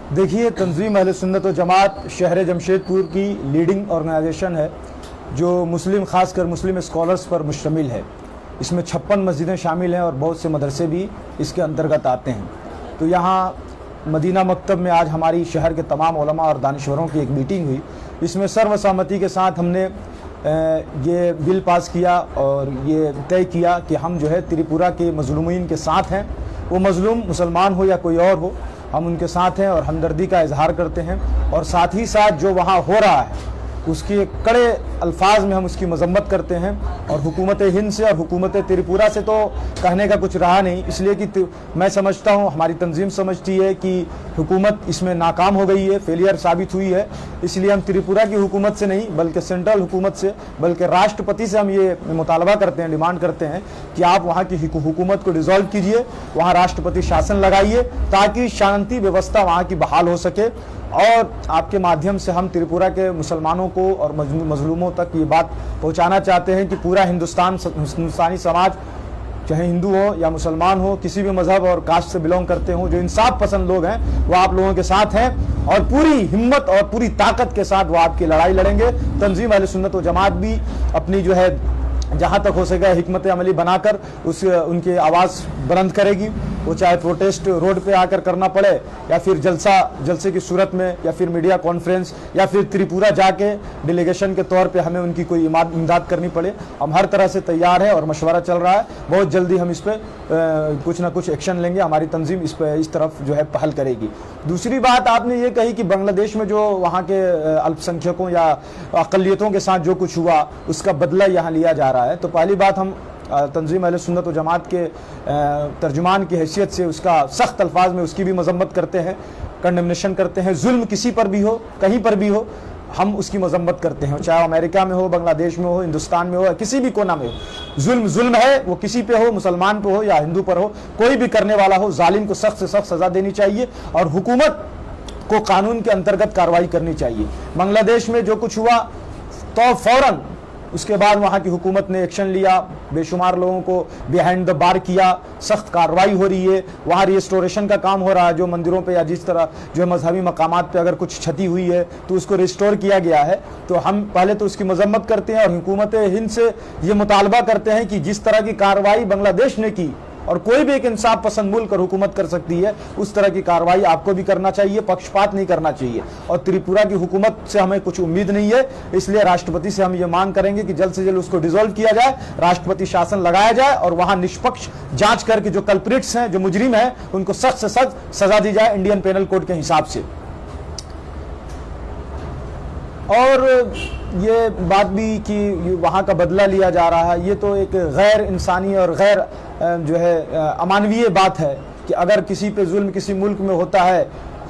देखिए, तंजीम अहले सुन्नत व जमात शहर जमशेदपुर की लीडिंग ऑर्गेनाइजेशन है जो मुस्लिम ख़ासकर मुस्लिम स्कॉलर्स पर मुश्तमिल है। इसमें 56 मस्जिदें शामिल हैं और बहुत से मदरसे भी इसके अंतर्गत आते हैं। तो यहाँ मदीना मकतब में आज हमारी शहर के तमाम उलमा और दानिश्वरों की एक मीटिंग हुई। इसमें सर्वसम्मति के साथ हमने ये बिल पास किया और ये तय किया कि हम जो है त्रिपुरा के मजलूमीन के साथ हैं। वो मजलूम मुसलमान हो या कोई और हो, हम उनके साथ हैं और हमदर्दी का इजहार करते हैं। और साथ ही साथ जो वहाँ हो रहा है उसके कड़े अल्फाज में हम उसकी मजम्मत करते हैं। और हुकूमत हिंद से और हुकूमत त्रिपुरा से तो कहने का कुछ रहा नहीं, इसलिए कि मैं समझता हूँ, हमारी तंजीम समझती है कि हुकूमत इसमें नाकाम हो गई है, फेलियर साबित हुई है। इसलिए हम त्रिपुरा की हुकूमत से नहीं बल्कि सेंट्रल हुकूमत से, बल्कि राष्ट्रपति से हम ये मुतालबा करते हैं, डिमांड करते हैं कि आप वहाँ की हुकूमत को डिसॉल्व कीजिए, वहाँ राष्ट्रपति शासन लगाइए ताकि शांति व्यवस्था वहाँ की बहाल हो सके। और आपके माध्यम से हम त्रिपुरा के मुसलमानों को और मजलूमों तक ये बात पहुंचाना चाहते हैं कि पूरा हिंदुस्तानी समाज, चाहे हिंदू हो या मुसलमान हो, किसी भी मजहब और कास्ट से बिलोंग करते हो, जो इंसाफ पसंद लोग हैं वो आप लोगों के साथ हैं और पूरी हिम्मत और पूरी ताकत के साथ वो आपकी लड़ाई लड़ेंगे। तंजीम अहले सुन्नत व जमात भी अपनी जो है जहाँ तक हो सके हिकमत अमली बनाकर उनकी आवाज़ बुलंद करेगी। वो चाहे प्रोटेस्ट रोड पे आकर करना पड़े या फिर जलसे की सूरत में या फिर मीडिया कॉन्फ्रेंस या फिर त्रिपुरा जाके डेलीगेशन के तौर पे हमें उनकी कोई इमदाद करनी पड़े, हम हर तरह से तैयार है और मशवरा चल रहा है। बहुत जल्दी हम इस पर कुछ ना कुछ एक्शन लेंगे। हमारी तंजीम इस तरफ जो है पहल करेगी। दूसरी बात आपने ये कही कि बांग्लादेश में जो वहाँ के अल्पसंख्यकों या अक़लियतों के साथ जो कुछ हुआ उसका बदला यहाँ लिया जा रहा है। तो पहली बात, हम तंजीम अहले सुन्नत व जमात के तर्जुमान की हैसियत से उसका सख्त अल्फाज में उसकी भी मजम्मत करते हैं, कंडेमनेशन करते हैं। जुल्म किसी पर भी हो, कहीं पर भी हो, हम उसकी मजम्मत करते हैं, चाहे अमेरिका में हो, बांग्लादेश में हो, हिंदुस्तान में हो, किसी भी कोना में हो। जुल्म है, वो किसी पे हो, मुसलमान पे हो या हिंदू पर हो, कोई भी करने वाला हो, जालिम को सख्त से सख्त सज़ा देनी चाहिए और हुकूमत को कानून के अंतर्गत कार्रवाई करनी चाहिए। बांग्लादेश में जो कुछ हुआ तो फौरन उसके बाद वहाँ की हुकूमत ने एक्शन लिया, बेशुमार लोगों को बिहाइंड द बार किया, सख्त कार्रवाई हो रही है। वहाँ रिस्टोरेशन का काम हो रहा है, जो मंदिरों पे या जिस तरह जो है मजहबी मकामात पे अगर कुछ क्षति हुई है तो उसको रिस्टोर किया गया है। तो हम पहले तो उसकी मजम्मत करते हैं और हुकूमत हिंद से ये मुतालबा करते हैं कि जिस तरह की कार्रवाई बांग्लादेश ने की और कोई भी एक इंसाफ पसंद मुल्क और हुकूमत कर सकती है, उस तरह की कार्रवाई आपको भी करना चाहिए, पक्षपात नहीं करना चाहिए। और त्रिपुरा की हुकूमत से हमें कुछ उम्मीद नहीं है, इसलिए राष्ट्रपति से हम ये मांग करेंगे कि जल्द से जल्द उसको डिसॉल्व किया जाए, राष्ट्रपति शासन लगाया जाए और वहां निष्पक्ष जांच करके जो कल्प्रिट्स हैं, जो मुजरिम हैं, उनको सख्त से सख्त सजा दी जाए इंडियन पेनल कोड के हिसाब से। और ये बात भी कि वहाँ का बदला लिया जा रहा है, ये तो एक गैर इंसानी और गैर जो है अमानवीय बात है कि अगर किसी पे जुल्म किसी मुल्क में होता है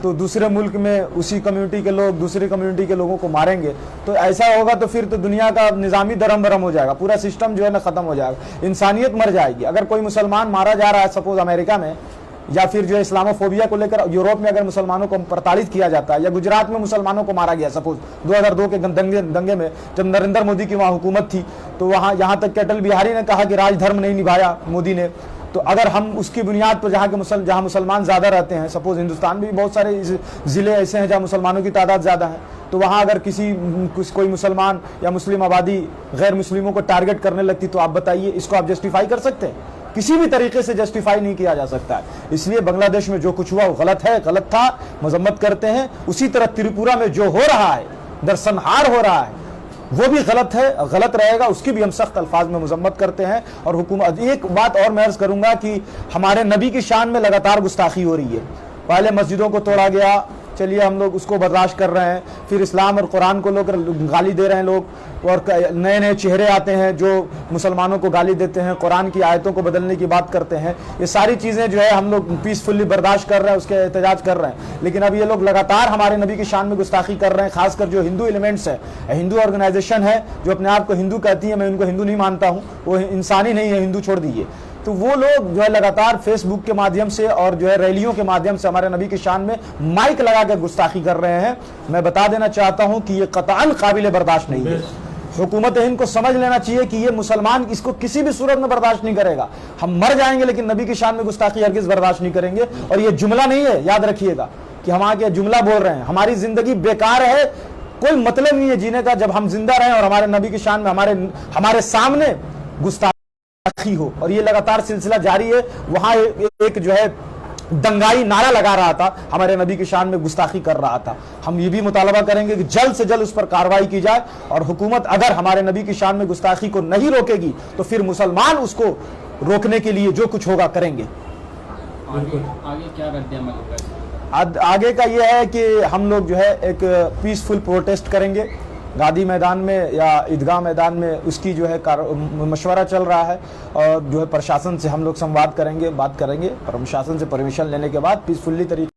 तो दूसरे मुल्क में उसी कम्युनिटी के लोग दूसरी कम्युनिटी के लोगों को मारेंगे। तो ऐसा होगा तो फिर तो दुनिया का निज़ामी दरम बरम हो जाएगा, पूरा सिस्टम जो है ना ख़त्म हो जाएगा, इंसानियत मर जाएगी। अगर कोई मुसलमान मारा जा रहा है सपोज अमेरिका में, या फिर जो इस्लामोफोबिया को लेकर यूरोप में अगर मुसलमानों को प्रताड़ित किया जाता है, या गुजरात में मुसलमानों को मारा गया सपोज 2002 के दंगे में जब नरेंद्र मोदी की वहाँ हुकूमत थी, तो वहाँ यहाँ तक कि अटल बिहारी ने कहा कि राजधर्म नहीं निभाया मोदी ने। तो अगर हम उसकी बुनियाद पर जहाँ मुसलमान ज़्यादा रहते हैं, सपोज हिंदुस्तान में भी बहुत सारे ज़िले ऐसे हैं जहाँ मुसलमानों की तादाद ज़्यादा है, तो वहाँ अगर कोई मुसलमान या मुस्लिम आबादी गैर मुस्लिमों को टारगेट करने लगती, तो आप बताइए इसको आप जस्टिफाई कर सकते हैं? किसी भी तरीके से जस्टिफाई नहीं किया जा सकता है। इसलिए बांग्लादेश में जो कुछ हुआ वो गलत है, गलत था, मजम्मत करते हैं। उसी तरह त्रिपुरा में जो हो रहा है, दरसंहार हो रहा है, वो भी गलत है, गलत रहेगा, उसकी भी हम सख्त अल्फाज में मजम्मत करते हैं। और हुकूमत, एक बात और मैं अर्ज करूंगा कि हमारे नबी की शान में लगातार गुस्ताखी हो रही है। पहले मस्जिदों को तोड़ा गया, चलिए हम लोग उसको बर्दाश्त कर रहे हैं, फिर इस्लाम और कुरान को लोग गाली दे रहे हैं लोग, और नए नए चेहरे आते हैं जो मुसलमानों को गाली देते हैं, कुरान की आयतों को बदलने की बात करते हैं। ये सारी चीज़ें जो है हम लोग पीसफुली बर्दाश्त कर रहे हैं, उसके एहतजाज कर रहे हैं। लेकिन अब ये लोग लगातार हमारे नबी की शान में गुस्ताखी कर रहे हैं, खासकर जो हिंदू एलिमेंट्स है, हिंदू ऑर्गेनाइजेशन है जो अपने आप को हिंदू कहती है, मैं उनको हिंदू नहीं मानता हूँ, वो इंसानी नहीं है, हिंदू छोड़ दीजिए। तो वो लोग जो है लगातार फेसबुक के माध्यम से और जो है रैलियों के माध्यम से हमारे नबी की शान में माइक लगाकर गुस्ताखी कर रहे हैं। मैं बता देना चाहता हूं कि ये कतअन काबिल बर्दाश्त नहीं है। हुकूमत हिंद को समझ लेना चाहिए कि ये मुसलमान इसको किसी भी सूरत में बर्दाश्त नहीं करेगा। हम मर जाएंगे लेकिन नबी की शान में गुस्ताखी हरगिज बर्दाश्त नहीं करेंगे। और ये जुमला नहीं है, याद रखिएगा कि हम आके जुमला बोल रहे हैं, हमारी जिंदगी बेकार है, कोई मतलब नहीं है जीने का जब हम जिंदा रहें और हमारे नबी की शान में हमारे सामने गुस्ताखी हो। और ये लगातार सिलसिला जारी है। वहां एक जो है दंगाई नारा लगा रहा था, हमारे नबी की शान में गुस्ताखी कर रहा था। हम ये भी मुतालबा करेंगे कि जल्द से जल्द उस पर कार्रवाई की जाए, और हुकूमत अगर हमारे नबी की शान में गुस्ताखी को नहीं रोकेगी तो फिर मुसलमान उसको रोकने के लिए जो कुछ होगा करेंगे। आगे क्या करते हैं मतलब? आगे का यह है कि हम लोग जो है एक पीसफुल प्रोटेस्ट करेंगे गादी मैदान में या ईदगाह मैदान में, उसकी जो है मशवरा चल रहा है। और जो है प्रशासन से हम लोग संवाद करेंगे, बात करेंगे, और प्रशासन से परमिशन लेने के बाद पीसफुली तरीके